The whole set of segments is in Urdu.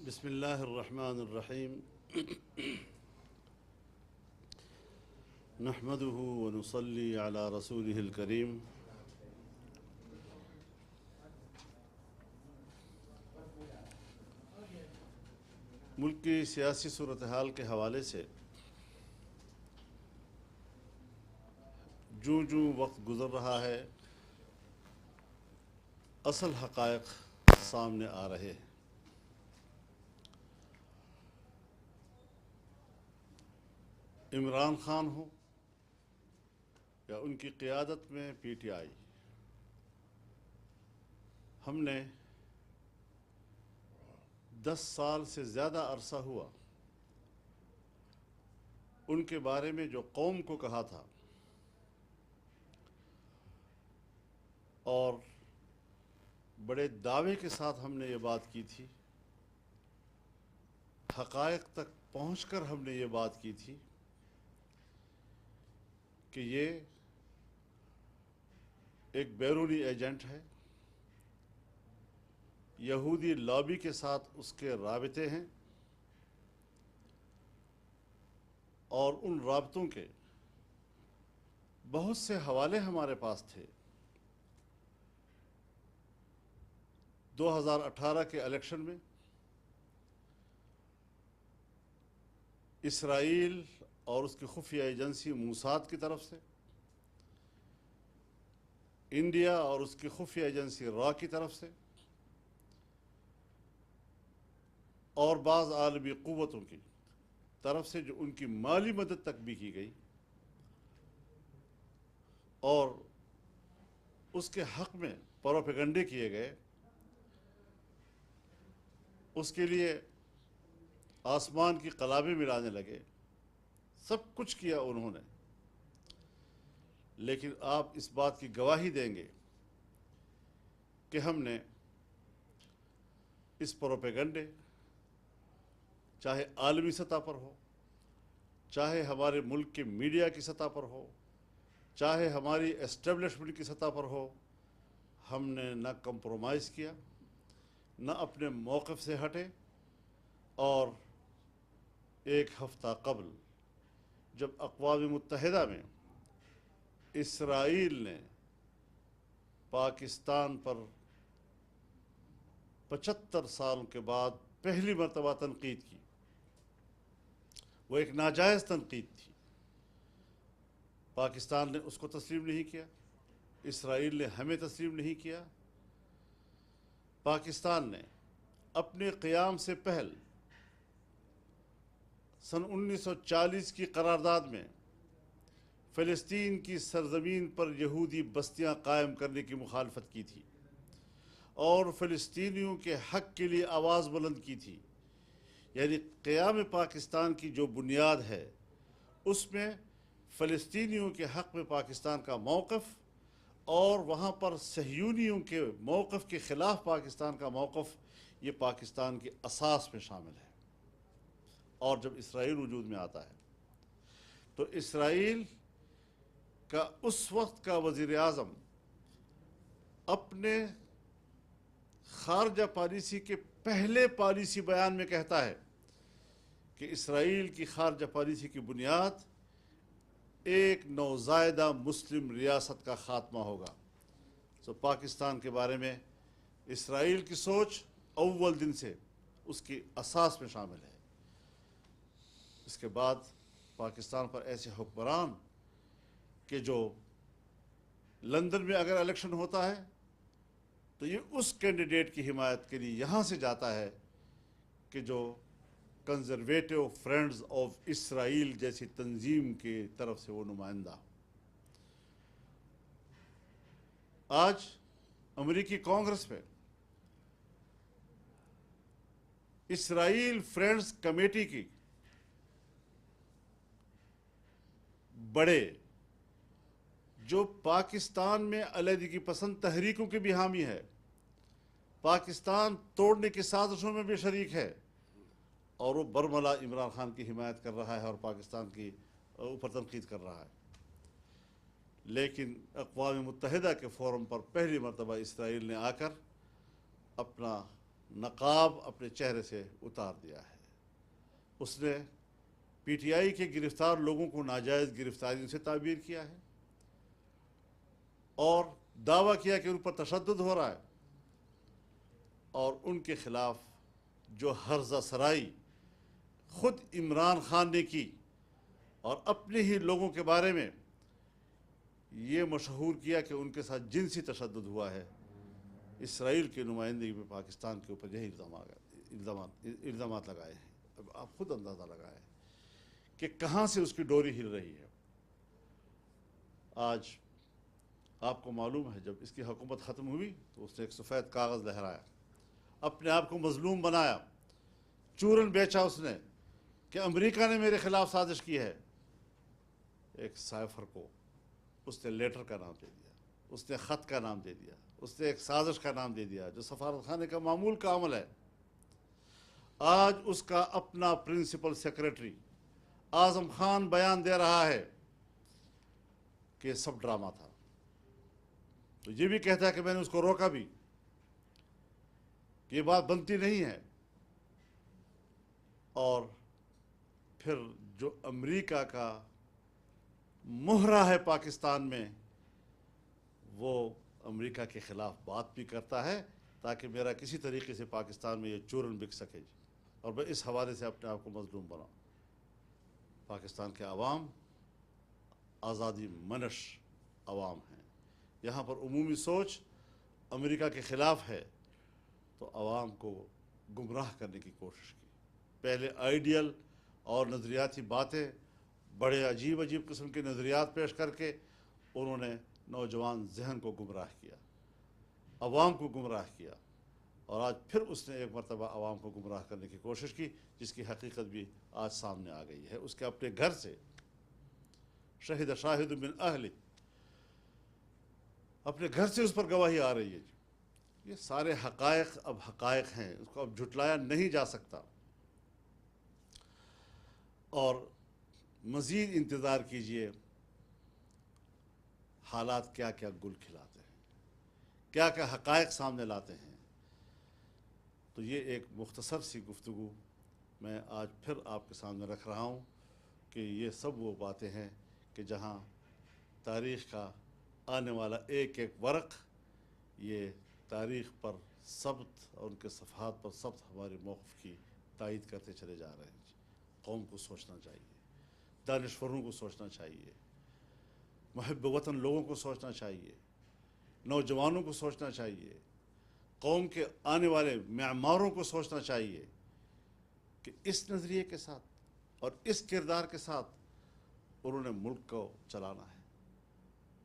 بسم اللہ الرحمن الرحیم نحمده ونصلی علی رسوله الکریم ملک کی سیاسی صورتحال کے حوالے سے جو وقت گزر رہا ہے اصل حقائق سامنے آ رہے ہیں۔ عمران خان ہو یا ان کی قیادت میں پی ٹی آئی، ہم نے 10 سال سے زیادہ عرصہ ہوا ان کے بارے میں جو قوم کو کہا تھا اور بڑے دعوے کے ساتھ ہم نے یہ بات کی تھی، حقائق تک پہنچ کر ہم نے یہ بات کی تھی کہ یہ ایک بیرونی ایجنٹ ہے، یہودی لابی کے ساتھ اس کے رابطے ہیں اور ان رابطوں کے بہت سے حوالے ہمارے پاس تھے۔ 2018 کے الیکشن میں اسرائیل اور اس کی خفیہ ایجنسی موساد کی طرف سے، انڈیا اور اس کی خفیہ ایجنسی را کی طرف سے، اور بعض عالمی قوتوں کی طرف سے جو ان کی مالی مدد تک بھی کی گئی اور اس کے حق میں پروپیگنڈے کیے گئے، اس کے لیے آسمان کی قلابیں ملانے لگے، سب کچھ کیا انہوں نے۔ لیکن آپ اس بات کی گواہی دیں گے کہ ہم نے اس پروپیگنڈے، چاہے عالمی سطح پر ہو، چاہے ہمارے ملک کے میڈیا کی سطح پر ہو، چاہے ہماری اسٹیبلشمنٹ کی سطح پر ہو، ہم نے نہ کمپرومائز کیا، نہ اپنے موقف سے ہٹے۔ اور ایک ہفتہ قبل جب اقوام متحدہ میں اسرائیل نے پاکستان پر 75 سال کے بعد پہلی مرتبہ تنقید کی، وہ ایک ناجائز تنقید تھی، پاکستان نے اس کو تسلیم نہیں کیا، اسرائیل نے ہمیں تسلیم نہیں کیا۔ پاکستان نے اپنے قیام سے پہل سن 1940 کی قرارداد میں فلسطین کی سرزمین پر یہودی بستیاں قائم کرنے کی مخالفت کی تھی اور فلسطینیوں کے حق کے لیے آواز بلند کی تھی۔ یعنی قیام پاکستان کی جو بنیاد ہے اس میں فلسطینیوں کے حق میں پاکستان کا موقف اور وہاں پر صہیونیوں کے موقف کے خلاف پاکستان کا موقف، یہ پاکستان کی اساس میں شامل ہے۔ اور جب اسرائیل وجود میں آتا ہے تو اسرائیل کا اس وقت کا وزیر اعظم اپنے خارجہ پالیسی کے پہلے پالیسی بیان میں کہتا ہے کہ اسرائیل کی خارجہ پالیسی کی بنیاد ایک نوزائیدہ مسلم ریاست کا خاتمہ ہوگا۔ تو پاکستان کے بارے میں اسرائیل کی سوچ اول دن سے اس کی اساس میں شامل ہے۔ اس کے بعد پاکستان پر ایسے حکمران کہ جو لندن میں اگر الیکشن ہوتا ہے تو یہ اس کینڈیڈیٹ کی حمایت کے لیے یہاں سے جاتا ہے کہ جو کنزرویٹو فرینڈز آف اسرائیل جیسی تنظیم کی طرف سے وہ نمائندہ۔ آج امریکی کانگریس میں اسرائیل فرینڈز کمیٹی کی بڑے جو پاکستان میں علیحدگی پسند تحریکوں کی بھی حامی ہے، پاکستان توڑنے کی سازشوں میں بھی شریک ہے، اور وہ برملا عمران خان کی حمایت کر رہا ہے اور پاکستان کی اوپر تنقید کر رہا ہے۔ لیکن اقوام متحدہ کے فورم پر پہلی مرتبہ اسرائیل نے آ کر اپنا نقاب اپنے چہرے سے اتار دیا ہے۔ اس نے پی ٹی آئی کے گرفتار لوگوں کو ناجائز گرفتاریوں سے تعبیر کیا ہے اور دعویٰ کیا کہ ان پر تشدد ہو رہا ہے، اور ان کے خلاف جو ہرزہ سرائی خود عمران خان نے کی اور اپنے ہی لوگوں کے بارے میں یہ مشہور کیا کہ ان کے ساتھ جنسی تشدد ہوا ہے، اسرائیل کی نمائندگی میں پاکستان کے اوپر یہی الزامات لگائے ہیں۔ اب آپ خود اندازہ لگائیں کہ کہاں سے اس کی ڈوری ہل رہی ہے۔ آج آپ کو معلوم ہے جب اس کی حکومت ختم ہوئی تو اس نے ایک سفید کاغذ لہرایا، اپنے آپ کو مظلوم بنایا، چورن بیچا اس نے کہ امریکہ نے میرے خلاف سازش کی ہے۔ ایک سائفر کو اس نے لیٹر کا نام دے دیا، اس نے خط کا نام دے دیا، اس نے ایک سازش کا نام دے دیا جو سفارت خانے کا معمول کا عمل ہے۔ آج اس کا اپنا پرنسپل سیکریٹری اعظم خان بیان دے رہا ہے کہ سب ڈرامہ تھا، تو یہ بھی کہتا ہے کہ میں نے اس کو روکا بھی، کہ یہ بات بنتی نہیں ہے۔ اور پھر جو امریکہ کا مہرہ ہے پاکستان میں، وہ امریکہ کے خلاف بات بھی کرتا ہے تاکہ میرا کسی طریقے سے پاکستان میں یہ چورن بک سکے، اور میں اس حوالے سے اپنے آپ کو مظلوم بناؤں۔ پاکستان کے عوام آزادی منش عوام ہیں، یہاں پر عمومی سوچ امریکہ کے خلاف ہے، تو عوام کو گمراہ کرنے کی کوشش کی۔ پہلے آئیڈیل اور نظریاتی باتیں، بڑے عجیب قسم کے نظریات پیش کر کے انہوں نے نوجوان ذہن کو گمراہ کیا، عوام کو گمراہ کیا، اور آج پھر اس نے ایک مرتبہ عوام کو گمراہ کرنے کی کوشش کی، جس کی حقیقت بھی آج سامنے آ گئی ہے۔ اس کے اپنے گھر سے شہد شاہد من اہل، اپنے گھر سے اس پر گواہی آ رہی ہے۔ یہ سارے حقائق اب حقائق ہیں، اس کو اب جھٹلایا نہیں جا سکتا، اور مزید انتظار کیجئے حالات کیا کیا گل کھلاتے ہیں، کیا کیا حقائق سامنے لاتے ہیں۔ تو یہ ایک مختصر سی گفتگو میں آج پھر آپ کے سامنے رکھ رہا ہوں کہ یہ سب وہ باتیں ہیں کہ جہاں تاریخ کا آنے والا ایک ایک ورق یہ تاریخ پر ثبت اور ان کے صفحات پر ثبت ہمارے موقف کی تائید کرتے چلے جا رہے ہیں۔ قوم کو سوچنا چاہیے، دانشوروں کو سوچنا چاہیے، محب وطن لوگوں کو سوچنا چاہیے، نوجوانوں کو سوچنا چاہیے، قوم کے آنے والے معماروں کو سوچنا چاہیے کہ اس نظریے کے ساتھ اور اس کردار کے ساتھ انہوں نے ملک کو چلانا ہے،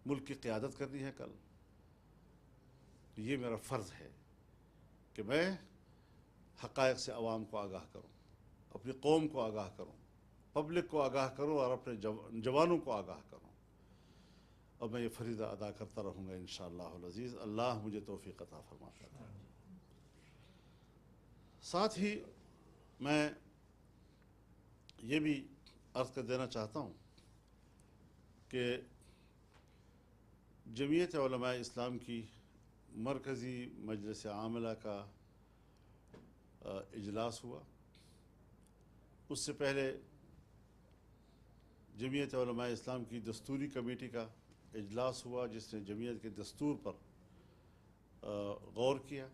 ملک کی قیادت کرنی ہے کل۔ یہ میرا فرض ہے کہ میں حقائق سے عوام کو آگاہ کروں، اپنی قوم کو آگاہ کروں، پبلک کو آگاہ کروں، اور اپنے جوانوں کو آگاہ کروں، اور میں یہ فریضہ ادا کرتا رہوں گا انشاءاللہ العزیز۔ اللہ مجھے توفیق عطا فرماتا ہے۔ ساتھ ہی میں یہ بھی عرض کر دینا چاہتا ہوں کہ جمعیت علماء اسلام کی مرکزی مجلس عاملہ کا اجلاس ہوا، اس سے پہلے جمعیت علماء اسلام کی دستوری کمیٹی کا اجلاس ہوا، جس نے جمعیت کے دستور پر غور کیا،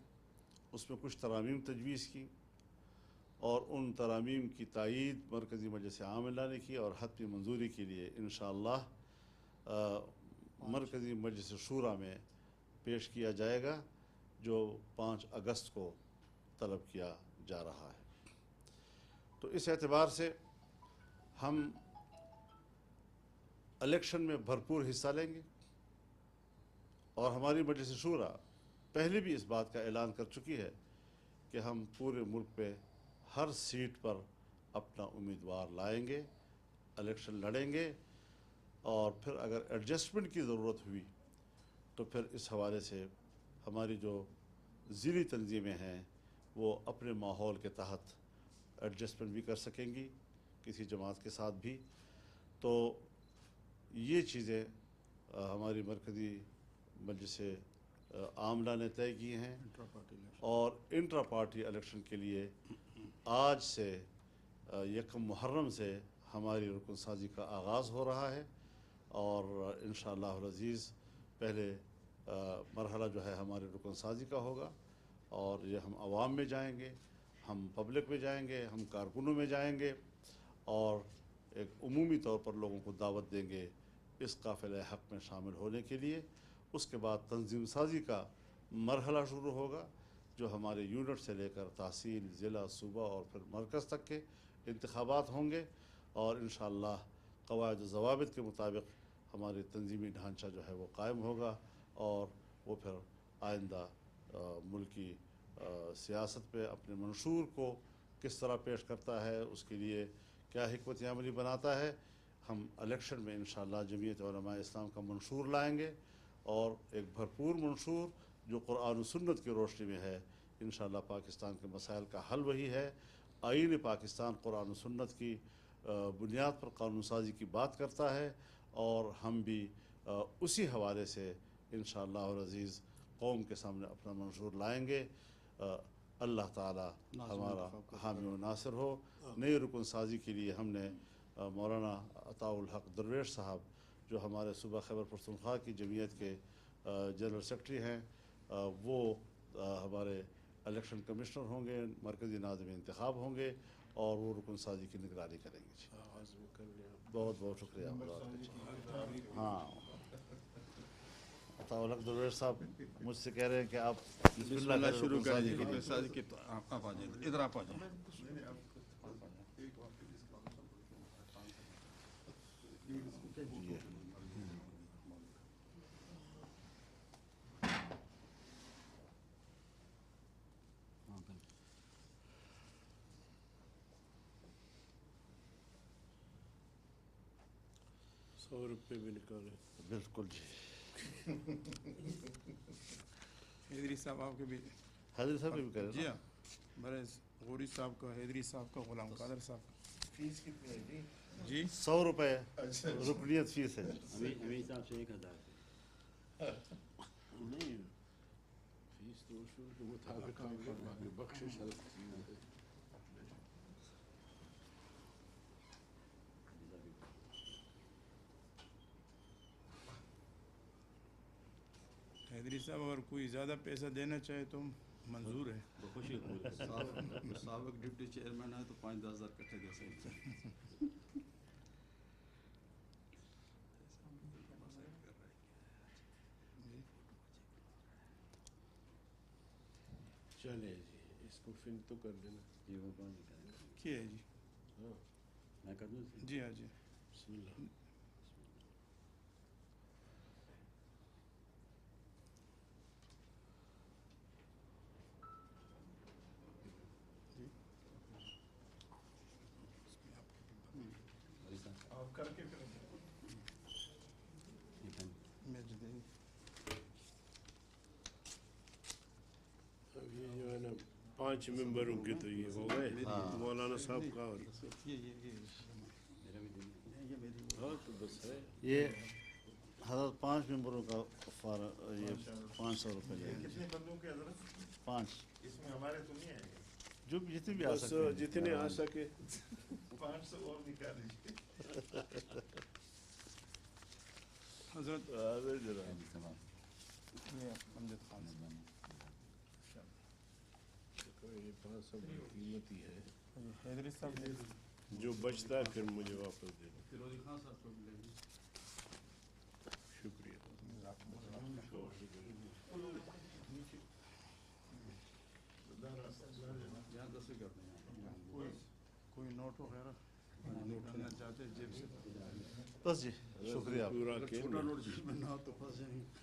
اس میں کچھ ترامیم تجویز کی، اور ان ترامیم کی تائید مرکزی مجلس عاملہ نے کی، اور حتمی منظوری کے لیے انشاءاللہ مرکزی مجلس شورا میں پیش کیا جائے گا، جو 5 اگست کو طلب کیا جا رہا ہے۔ تو اس اعتبار سے ہم الیکشن میں بھرپور حصہ لیں گے، اور ہماری مجلس شورا پہلے بھی اس بات کا اعلان کر چکی ہے کہ ہم پورے ملک پہ ہر سیٹ پر اپنا امیدوار لائیں گے، الیکشن لڑیں گے، اور پھر اگر ایڈجسٹمنٹ کی ضرورت ہوئی تو پھر اس حوالے سے ہماری جو ضلعی تنظیمیں ہیں وہ اپنے ماحول کے تحت ایڈجسٹمنٹ بھی کر سکیں گی کسی جماعت کے ساتھ بھی۔ تو یہ چیزیں ہماری مرکزی مجلس عاملہ نے طے کیے ہیں، اور انٹرا پارٹی الیکشن کے لیے آج سے یکم محرم سے ہماری رکن سازی کا آغاز ہو رہا ہے، اور انشاءاللہ العزیز پہلے مرحلہ جو ہے ہماری رکن سازی کا ہوگا، اور یہ ہم عوام میں جائیں گے، ہم پبلک میں جائیں گے، ہم کارکنوں میں جائیں گے، اور ایک عمومی طور پر لوگوں کو دعوت دیں گے اس قافلہ حق میں شامل ہونے کے لیے۔ اس کے بعد تنظیم سازی کا مرحلہ شروع ہوگا، جو ہمارے یونٹ سے لے کر تحصیل، ضلع، صوبہ اور پھر مرکز تک کے انتخابات ہوں گے، اور انشاءاللہ قواعد و ضوابط کے مطابق ہماری تنظیمی ڈھانچہ جو ہے وہ قائم ہوگا، اور وہ پھر آئندہ ملکی سیاست پہ اپنے منشور کو کس طرح پیش کرتا ہے، اس کے لیے کیا حکمت عملی بناتا ہے۔ ہم الیکشن میں انشاءاللہ جمعیت علماء اسلام کا منشور لائیں گے، اور ایک بھرپور منشور جو قرآن و سنت کی روشنی میں ہے۔ انشاءاللہ پاکستان کے مسائل کا حل وہی ہے۔ آئین پاکستان قرآن و سنت کی بنیاد پر قانون سازی کی بات کرتا ہے، اور ہم بھی اسی حوالے سے انشاءاللہ العزیز قوم کے سامنے اپنا منشور لائیں گے۔ اللہ تعالی ہمارا حامی و ناصر ہو۔ نئی رکن سازی کے لیے ہم نے مولانا عطاء الحق درویش صاحب، جو ہمارے صوبہ خیبر پختونخوا کی جمعیت کے جنرل سیکرٹری ہیں، وہ ہمارے الیکشن کمشنر ہوں گے، مرکزی ناظم انتخاب ہوں گے، اور وہ رکن سازی کی نگرانی کریں گے۔ بہت بہت شکریہ۔ ہاں، عطاء الحق درویش صاحب مجھ سے کہہ رہے ہیں کہ آپ بسم اللہ شروع کریں۔ آپ آ جائیں، ادھر آپ آ جائیں۔ ₹100 بھی نکالے۔ بالکل جی۔ حیدری صاحب آپ کے بھی؟ حیدری صاحب بھی کریں۔ جی ہاں، بڑے غوری صاحب کا، حیدری صاحب کا، غلام قادر صاحب کا۔ فیس کتنی ہے جی؟ جی ₹100 رکنیت فیس ہے۔ امیر صاحب سے 1000 نہیں، فیس تو اصول کے مطابق آگے باقی بخشش ہے۔ حیدری صاحب اگر کوئی زیادہ پیسہ دینا چاہے تو منظور ہے۔ خوشی سابق ڈپٹی چیئرمین ہے تو 5-10 ہزار کٹھے دے سکتے ہیں۔ چلے جی، اس کو فن تو کر لینا۔ جی وہ کون کرے گا؟ کیا ہے جی؟ ہاں، میں کر دوں؟ جی ہاں جی۔ بسم اللہ۔ آپ کر کے اب یہ جو ہے نا 5 ممبروں کے تو یہ ہو گئے، مولانا صاحب کا، اور میرا بھی دن ہاں تو بس ہے۔ یہ حضرت 5 ممبروں کا یہ ₹500 لے گا۔ کتنے بندوں کے حضرت؟ 5، اس میں ہمارے تو نہیں آئے گے۔ جو بھی جتنے بھی آ بس سکتے ہیں، جتنے آ سکے۔ 500 اور نکال لیجیے۔ حضرت تمام یہ امجد خان یہ 500 قیمتی ہے، حیدری صاحب نے جو بچتا ہے پھر مجھے واپس دے دو۔ فیروزی خان صاحب کو بھی لے لیجیے۔ شکریہ۔ یہاں 10 کرتے ہیں۔ کوئی نوٹ وغیرہ نکالنا چاہتے جیب سے؟ بس جی، شکریہ۔ پورا چھوٹا نوٹ جیب میں نہ ہو تو پھنس جائیں گے۔